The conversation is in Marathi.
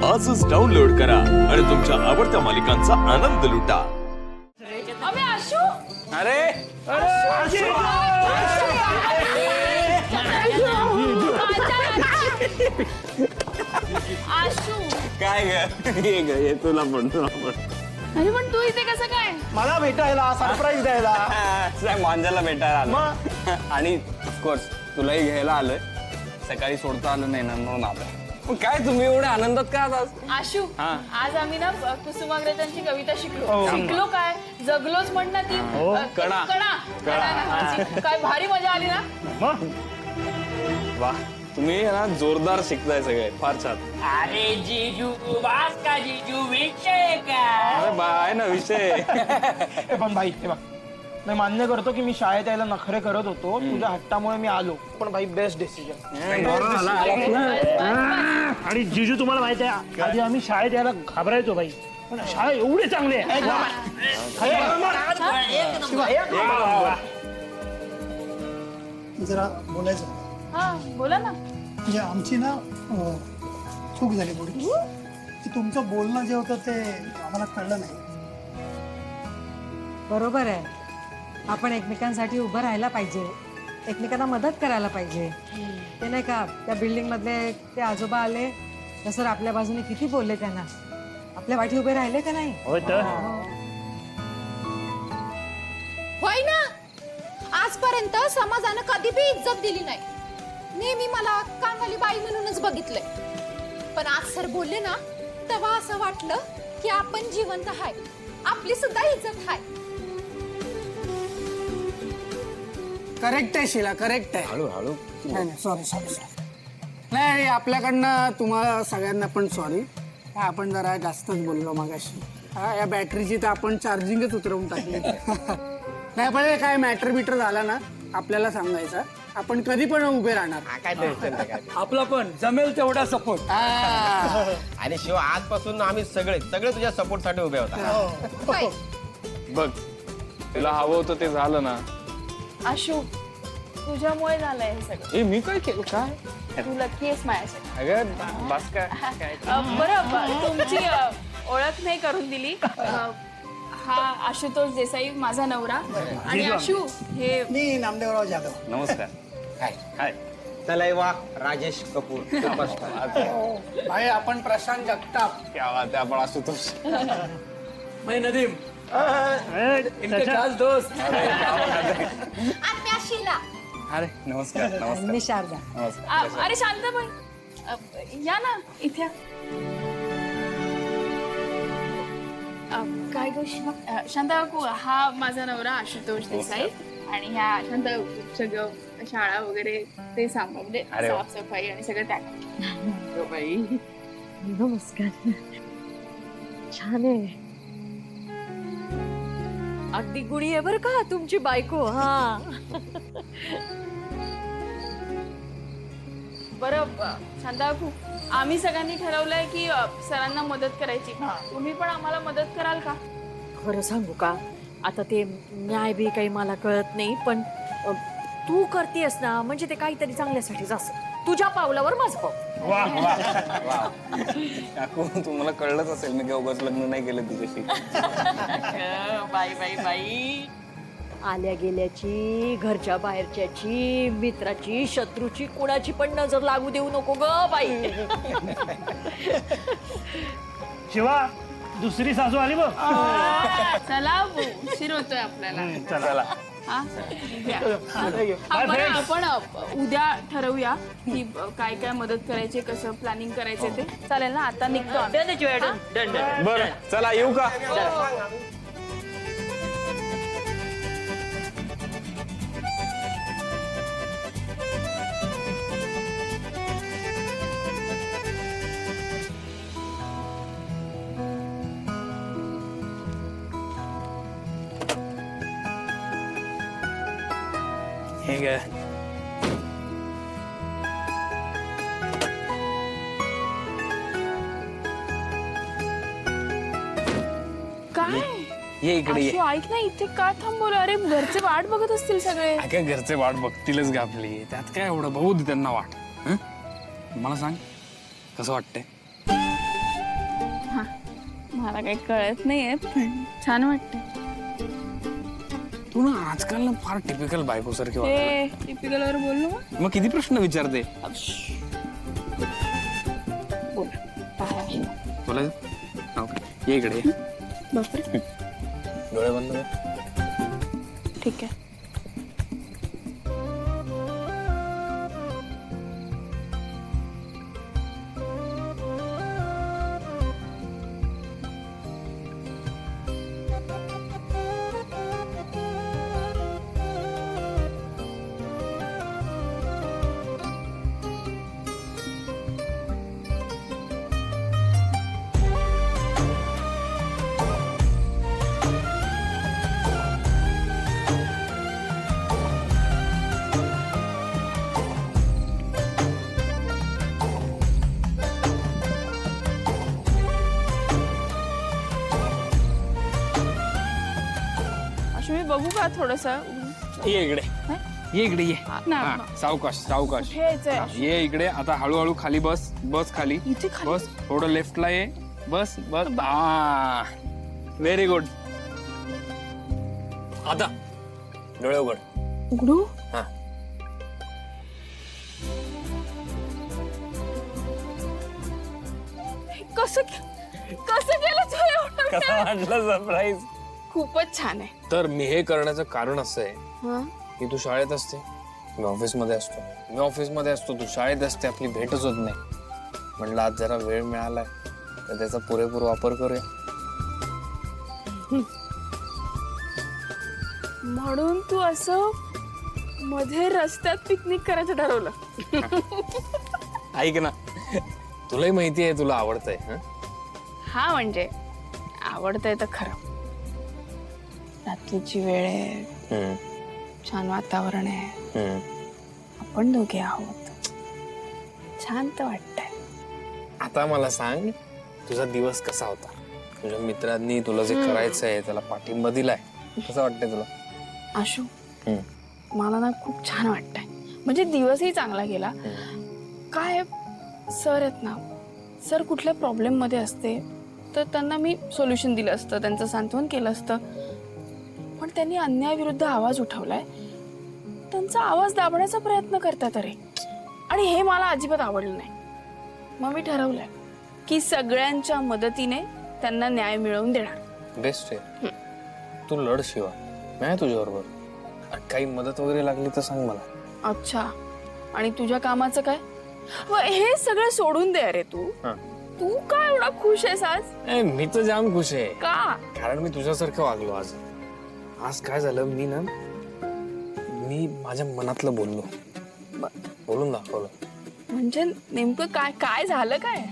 आजच डाउनलोड करा आणि तुमच्या आवडत्या मालिकांचा आनंद लुटा. अबे आशू, अरे आशू. काय ये तुला पण अरे पण तू इथे कसं काय? मला भेटायला सरप्राईज द्यायला मांजाला भेटायला आलो आणि ऑफकोर्स तुलाही घ्यायला आलोय. सकाळी सोडता आलं नाही ना म्हणून आलं. काय तुम्ही एवढ्या आनंदात का आज? आशू, आज आम्ही ना कुसुमाग्रजांची कविता शिकलो. हो. शिकलो काय? जगलोच म्हण ना ती. कणा. कणा नावाची. काय भारी मजा आली ना. वा तुम्ही ना जोरदार शिकताय सगळे. फार छान. अरे जीजू बास का जीजू विषय का? अरे बा आहे ना विषय. पण भाई हे बघ, मी मान्य करतो की मी शाळेत यायला नखरे करत होतो. तुझ्या हट्टामुळे मी आलो. पण भाई बेस्ट डिसिजन. आणि जिजू तुम्हाला माहिती आहे आधी आम्ही शाळेत यायला घाबरायचो बाई, पण शाळा एवढी चांगली आहे. जरा बोलायचं हा बोला ना. म्हणजे आमची ना चूक झाली थोडी की तुमचं बोलणं जे होतं ते आम्हाला कळलं नाही. बरोबर आहे. आपण एकमेकांसाठी उभं राहायला पाहिजे, एकमेकांना मदत करायला पाहिजे. ते नाही का त्या बिल्डिंग मधले ते आजोबा आले तसं आपल्या बाजूने किती बोलले, त्यांना आपल्या वाटी उभे राहिले का नाही? होय तर होय ना. आजपर्यंत समाजानं कधी बी इज्जत दिली नाही. नेहमी मला कांगाली बाई म्हणूनच बघितलंय. पण आज सर बोलले ना तेव्हा असं वाटलं की आपण जिवंत आहे, आपली सुद्धा इज्जत आहे. करेक्ट आहे शिला, करेक्ट आहे. हळूहळू. नाही सॉरी सॉरी सॉरी. नाही आपल्याकडनं तुम्हाला सगळ्यांना पण सॉरी. आपण जरा जास्तच बोललो मगाशी. या बॅटरीची तर आपण चार्जिंगच उतरवून टाकली. नाही पण काय मॅटर बिटर झाला ना आपल्याला सांगायचं. आपण कधी पण उभे राहणार. आपला पण जमेल तेवढा सपोर्ट. आणि शिव आजपासून आम्ही सगळे तुझ्या सपोर्ट साठी उभे होता. होय. बघ तुला हवं होतं ते झालं ना. आशू, तुझ्यामुळे झालंय हे सगळं. ए मी काय केलं? काय तू लकी आहेस माझ्यासाठी. अगं बस काय. बरं तुमची ओळख नाही करून दिली. हा आशुतोष देसाई माझा नवरा. आणि आशू हे मी नामदेवराव जाधव. नमस्कार. हाय. तलैवा राजेश कपूर. भाई आपण प्रशांत जगताप. क्या बात आहे. आपण आशुतोष. मैं नदीम इनके त्याच्या- खास दोस्त. आणि मी अशीला. अरे नमस्कार. नमस्कार. मी शारदा. नमस्कार. अरे शांताबाई या ना इथे. काय गोष्ट शांता काकू, हा माझा नवरा आशुतोष देसाई. आणि ह्या शांता सगळं शाळा वगैरे ते सांभाळ, म्हणजे अरे वा. साफसफाई आणि सगळं त्या. बाई नमस्कार. छान आहे. अगदी गुणी आहे बरं का तुमची बायको. हा बरं शांता काकू, आम्ही सगळ्यांनी ठरवलंय की सरांना मदत करायची. तुम्ही पण आम्हाला मदत कराल का? खरं सांगू का, आता ते न्याय बी काही मला कळत नाही, पण तू करतेस ना म्हणजे ते काहीतरी चांगल्यासाठीच असं. तुझ्या पावलावर माझं पाऊल. काकू तुम्हाला कळलंच असेल मी काय उगाच लग्न नाही केलं तुझ्याशी. बाई बाई बाई. आल्या गेल्याची, घरच्या बाहेरच्याची, मित्राची, शत्रूची, कुणाची पण नजर लागू देऊ नको ग बाई. शिवा दुसरी सासू आली बघ. चला उशीर होतोय आपल्याला. चला. हा? या. बरं, आपण उद्या ठरवूया की काय काय मदत करायची, कसं प्लॅनिंग करायचं ते. चालेल ना? आता निघतो आम्ही. बरं चला येऊ का? हे काय? काय ये इकडे ये. आशू, ऐक ना, इथे का थांबवलं? अरे घरचे वाट बघत असतील सगळे. काय घरचे वाट बघतीलच का आपली? त्यात काय एवढं बघू दे त्यांना वाट. मला सांग कसं वाटतंय? हा मला काही कळत नाहीये पण छान वाटतंय. तू ना आजकाल ना फार टिपिकल बायको सारखी ते टिपिकल वर बोललो मग किती प्रश्न विचारते बोल काय आहे? बोला ये इकडे ये. बापरे डोळे बंद कर. ठीक आहे. मी बघू का थोडस ये इकडे ये इकडे ये ना सावकाश सावकाश कुठे यायचंय? ये इकडे आता हळूहळू खाली बस बस खाली इथे खाली? बस थोडं लेफ्टला ये बस बस हा व्हेरी गुड आता डोळे उघड उघडू हा कसं केलं तू एवढं? कसा वाटला सरप्राईज खूपच छान आहे. तर मी हे करण्याचं कारण असं आहे हं? की तू शाळेत असते मी ऑफिसमध्ये असतो मी ऑफिसमध्ये असतो तू शाळेत असते आपली भेटच होत नाही म्हणलं आज जरा वेळ मिळालाय तर त्याचा पुरेपूर वापर करूया म्हणून तू असं मध्ये रस्त्यात पिकनिक करायचं ठरवलं. ऐक ना तुलाही माहिती आहे तुला आवडतंय हं? हा म्हणजे आवडतंय तर खरं. रात्रीची वेळ आहे, छान वातावरण आहे, आपण दोघे आहोत, छान तर वाटतंय. आता मला सांग तुझा दिवस कसा होता तुझ्या मित्रांनी तुला जे करायचंय त्याला पाठिंबा दिलाय कसं वाटतंय तुला? आशू मला ना खूप छान वाटतंय. म्हणजे दिवसही चांगला गेला. काय सर आहेत ना सर कुठल्या प्रॉब्लेम मध्ये असते तर त्यांना मी सोल्युशन दिलं असतं त्यांचं सांत्वन केलं असतं पण त्यांनी अन्यायाविरुद्ध आवाज उठवलाय त्यांचा आवाज दाबण्याचा प्रयत्न करतात अरे आणि हे मला अजिबात आवडलं नाही. मग मी ठरवलंय की सगळ्यांच्या मदतीने त्यांना न्याय मिळवून देणार. बेस्ट आहे तू लढ शिवा नाही तुझ्या बरोबर काही मदत वगैरे लागली तर सांग मला. अच्छा आणि तुझ्या कामाचं काय? हे सगळं सोडून दे अरे तू तू काय एवढा खुश आहेस आज? मी तर जाम खुश आहे का? कारण मी तुझ्यासारखं वागलो आज. आज काय झालं मी माझ्या मनातलं बोलून दाखवलं. म्हणजे नेमकं काय काय झालं काय?